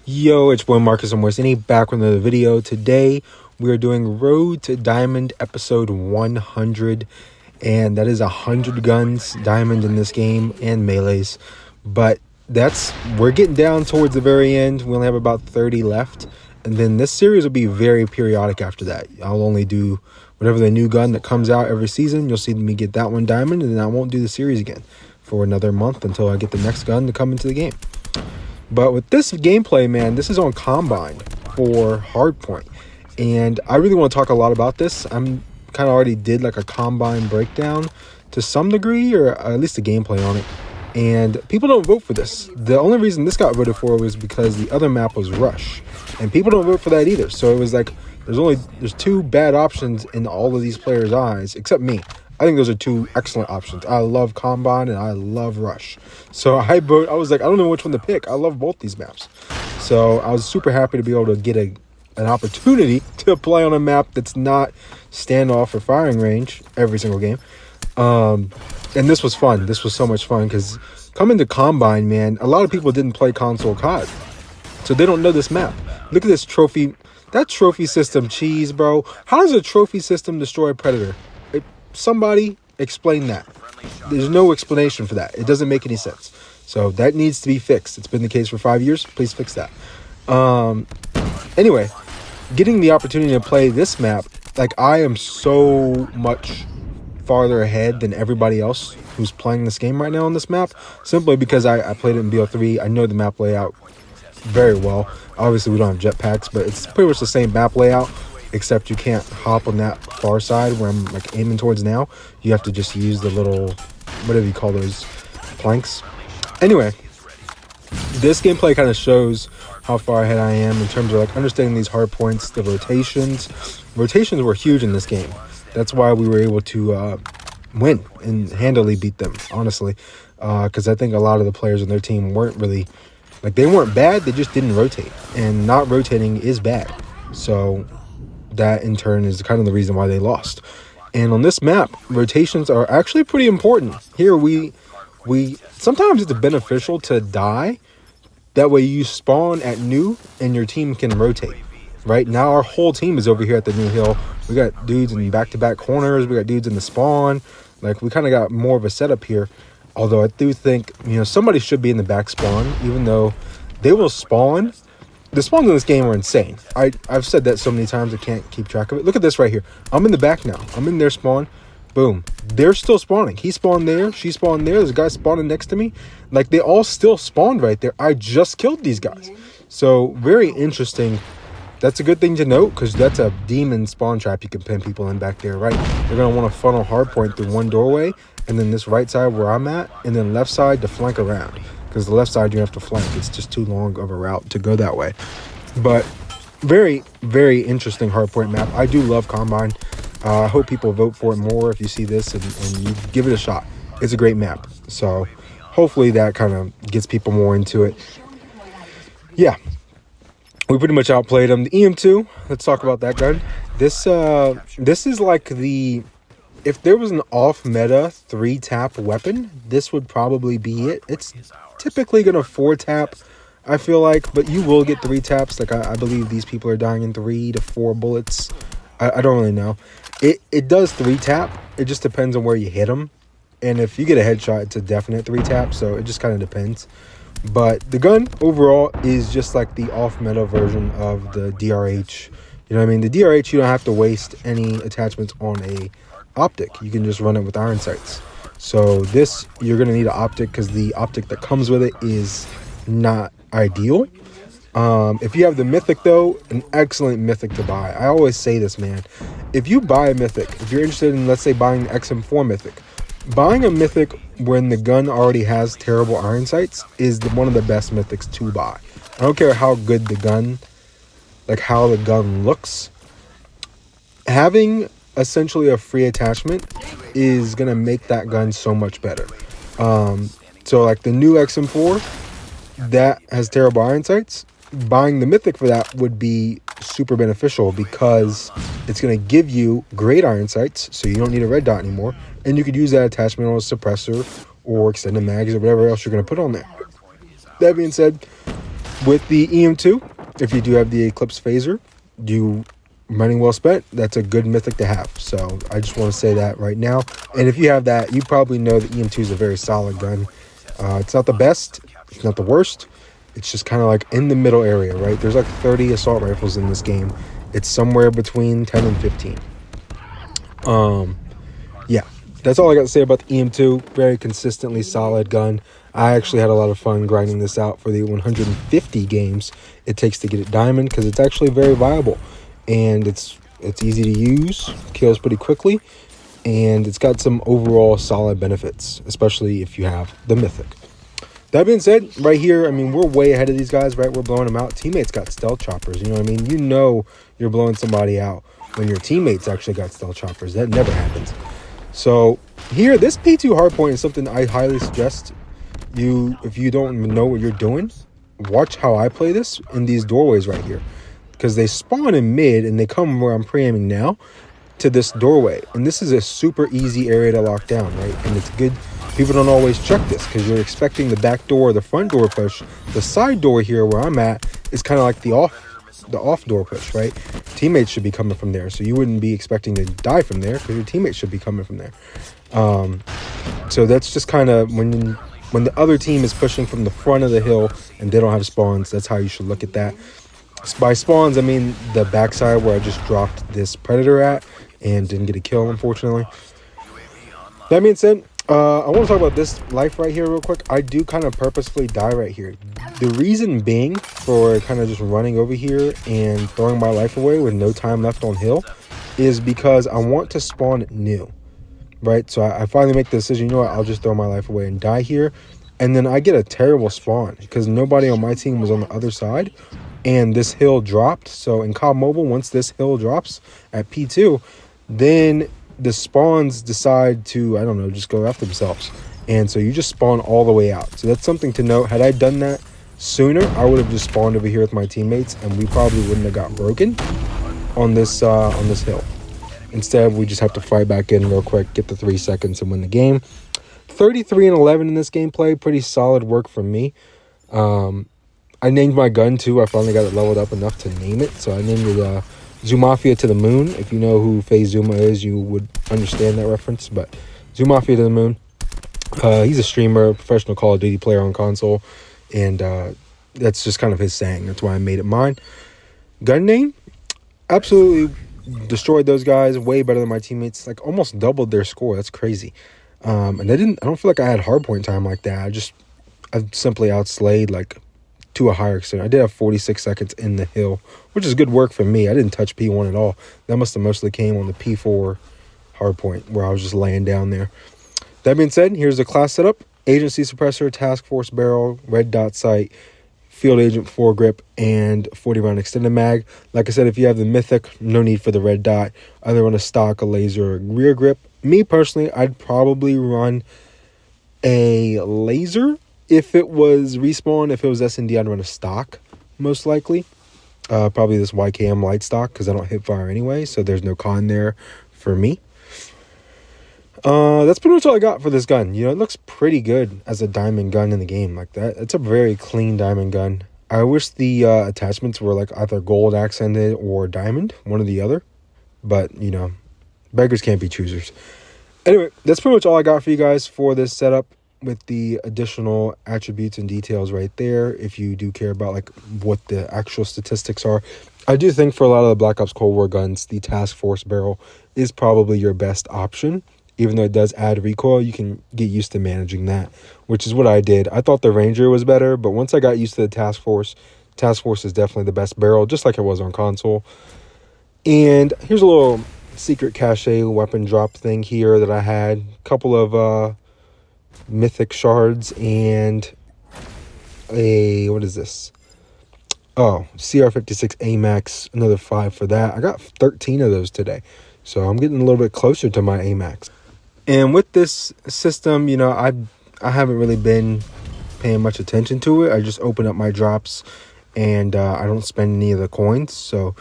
Yo, it's boy Marcus Amorsini back with another video. Today we are doing Road to Diamond episode 100, and that is 100 guns diamond in this game and melees. But we're getting down towards the very end. We only have about 30 left, and then this series will be very periodic after that. I'll only do whatever the new gun that comes out every season. You'll see me get that one diamond, and then I won't do the series again for another month until I get the next gun to come into the game. But with this gameplay, man, this is on Combine for Hardpoint. And I really want to talk a lot about this. I'm kind of already did like a Combine breakdown to some degree, or at least a gameplay on it. And people don't vote for this. The only reason this got voted for was because the other map was Rush. And people don't vote for that either. So it was like, there's two bad options in all of these players' eyes, except me. I think those are two excellent options. I love Combine and I love Rush. So I was like, I don't know which one to pick. I love both these maps. So I was super happy to be able to get an opportunity to play on a map that's not standoff or firing range every single game. And this was fun. This was so much fun because coming to Combine, man, a lot of people didn't play console COD. So they don't know this map. Look at this trophy. That trophy system cheese, bro. How does a trophy system destroy a Predator? Somebody explain that. There's no explanation for that. It doesn't make any sense. So that needs to be fixed. It's been the case for 5 years. Please fix that. Anyway, getting the opportunity to play this map, like, I am so much farther ahead than everybody else who's playing this game right now on this map, simply because I played it in BO3. I know the map layout very well. Obviously, we don't have jetpacks, but it's pretty much the same map layout, except you can't hop on that far side where I'm like aiming towards now. You have to just use the little, whatever you call those, planks. Anyway, this gameplay kind of shows how far ahead I am in terms of like understanding these hard points, the rotations. Rotations were huge in this game. That's why we were able to win and handily beat them, honestly. Because I think a lot of the players on their team weren't really, like, they weren't bad, they just didn't rotate. And not rotating is bad. So that in turn is kind of the reason why they lost. And on this map, rotations are actually pretty important. Here we sometimes it's beneficial to die. That way you spawn at new and your team can rotate. Right now our whole team is over here at the new hill. We got dudes in back-to-back corners. We got dudes in the spawn. Like, we kind of got more of a setup here. Although I do think, somebody should be in the back spawn, even though they will spawn. The spawns in this game are insane. I've said that so many times I can't keep track of it. Look at this right here. I'm in the back now. I'm in their spawn. Boom. They're still spawning. He spawned there. She spawned there. There's a guy spawning next to me. Like, they all still spawned right there. I just killed these guys. So, very interesting. That's a good thing to note, because that's a demon spawn trap you can pin people in back there, right? They're going to want to funnel hardpoint through one doorway, and then this right side where I'm at, and then left side to flank around. Because the left side you have to flank. It's just too long of a route to go that way. But very, very interesting hardpoint map. I do love Combine. I hope people vote for it more if you see this and you give it a shot. It's a great map. So hopefully that kind of gets people more into it. Yeah. We pretty much outplayed them. The EM2, let's talk about that gun. This is like if there was an off-meta 3-tap weapon, this would probably be it. It's typically going to 4-tap, I feel like, but you will get 3 taps. Like, I believe these people are dying in 3 to 4 bullets. I don't really know. It does 3-tap. It just depends on where you hit them. And if you get a headshot, it's a definite 3-tap, so it just kind of depends. But the gun overall is just like the off-meta version of the DRH. You know what I mean? The DRH, you don't have to waste any attachments on a optic. You can just run it with iron sights. So this, you're going to need an optic because the optic that comes with it is not ideal. If you have the mythic, though, an excellent mythic to buy. I always say this, man. If you buy a mythic, if you're interested in, let's say, buying the XM4 mythic, buying a mythic when the gun already has terrible iron sights is one of the best mythics to buy. I don't care how good the gun, like how the gun looks. Having essentially a free attachment is going to make that gun so much better. So like the new XM4 that has terrible iron sights, buying the mythic for that would be super beneficial because it's going to give you great iron sights, so you don't need a red dot anymore, and you could use that attachment on a suppressor or extended mags or whatever else you're going to put on there. That being said, With the EM2, if you do have the Eclipse Phaser, you money well spent. That's a good mythic to have. So I just want to say that right now. And if you have that, you probably know the EM2 is a very solid gun. It's not the best. It's not the worst. It's just kind of like in the middle area, right? There's like 30 assault rifles in this game. It's somewhere between 10 and 15. Yeah, that's all I got to say about the EM2. Very consistently solid gun. I actually had a lot of fun grinding this out for the 150 games it takes to get it diamond, because it's actually very viable, and it's easy to use, kills pretty quickly, and it's got some overall solid benefits, especially if you have the mythic. That being said, right here, I mean, we're way ahead of these guys, right? We're blowing them out. Teammates got stealth choppers, you know what I mean? You know you're blowing somebody out when your teammates actually got stealth choppers. That never happens. So here, this P2 hardpoint is something I highly suggest you, if you don't know what you're doing, watch how I play this in these doorways right here, because they spawn in mid and they come where I'm pre-aiming now to this doorway, and this is a super easy area to lock down, right? And it's good. People don't always check this because you're expecting the back door or the front door push. The side door here where I'm at is kind of like the off door push, right? Teammates should be coming from there, so you wouldn't be expecting to die from there because your teammates should be coming from there. So that's just kind of when the other team is pushing from the front of the hill and they don't have spawns, that's how you should look at that. By spawns, I mean the backside where I just dropped this predator at and didn't get a kill, unfortunately. That being said, I want to talk about this life right here real quick. I do kind of purposefully die right here. The reason being for kind of just running over here and throwing my life away with no time left on hill is because I want to spawn new, right? So I finally make the decision, you know what, I'll just throw my life away and die here. And then I get a terrible spawn because nobody on my team was on the other side and this hill dropped. So in COD Mobile, once this hill drops at P2, then the spawns decide to, I don't know, just go after themselves. And so you just spawn all the way out. So that's something to note. Had I done that sooner, I would have just spawned over here with my teammates and we probably wouldn't have got broken on this hill. Instead, we just have to fight back in real quick, get the 3 seconds and win the game. 33 and 11 in this gameplay, pretty solid work from me. I named my gun too. I finally got it leveled up enough to name it. So I named it Zoomafia to the Moon. If you know who FaZe Zuma is, you would understand that reference. But Zoomafia to the Moon. He's a streamer, professional Call of Duty player on console. And that's just kind of his saying. That's why I made it mine. Gun name? Absolutely destroyed those guys. Way better than my teammates. Like almost doubled their score. That's crazy. And I don't feel like I had hardpoint time like that. I simply outslayed like to a higher extent. I did have 46 seconds in the hill, which is good work for me. I didn't touch P1 at all. That must have mostly came on the P4 hardpoint where I was just laying down there. That being said, here's the class setup. Agency suppressor, task force barrel, red dot sight, field agent foregrip, and 40 round extended mag. Like I said, if you have the mythic, no need for the red dot. Either run a stock, a laser, or rear grip. Me personally, I'd probably run a laser. If it was respawn, if it was S&D, I'd run a stock, most likely. Probably this YKM light stock, because I don't hip fire anyway, so there's no con there for me. That's pretty much all I got for this gun. You know, it looks pretty good as a diamond gun in the game like that. It's a very clean diamond gun. I wish the attachments were like either gold accented or diamond, one or the other. But, you know, beggars can't be choosers. Anyway, that's pretty much all I got for you guys for this setup, with the additional attributes and details right there. If you do care about like what the actual statistics are, I do think for a lot of the Black Ops Cold War guns, the task force barrel is probably your best option. Even though it does add recoil, you can get used to managing that, which is what I did. I thought the Ranger was better, but once I got used to the task force is definitely the best barrel, just like it was on console. And here's a little secret cache weapon drop thing here that I had. A couple of mythic shards and a, what is this? Oh, CR56 AMAX, another 5 for that. I got 13 of those today, so I'm getting a little bit closer to my AMAX. And with this system, you know, I haven't really been paying much attention to it. I just open up my drops and I don't spend any of the coins, so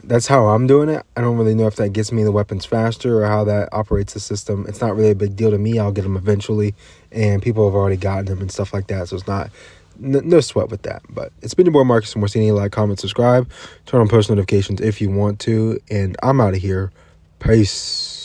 that's how I'm doing it. I don't really know if that gets me the weapons faster or how that operates the system. It's not really a big deal to me. I'll get them eventually, and people have already gotten them and stuff like that, so it's not no sweat with that. But it's been your boy Marcus Morsini. Like, comment, subscribe, turn on post notifications if you want to, and I'm out of here. Peace.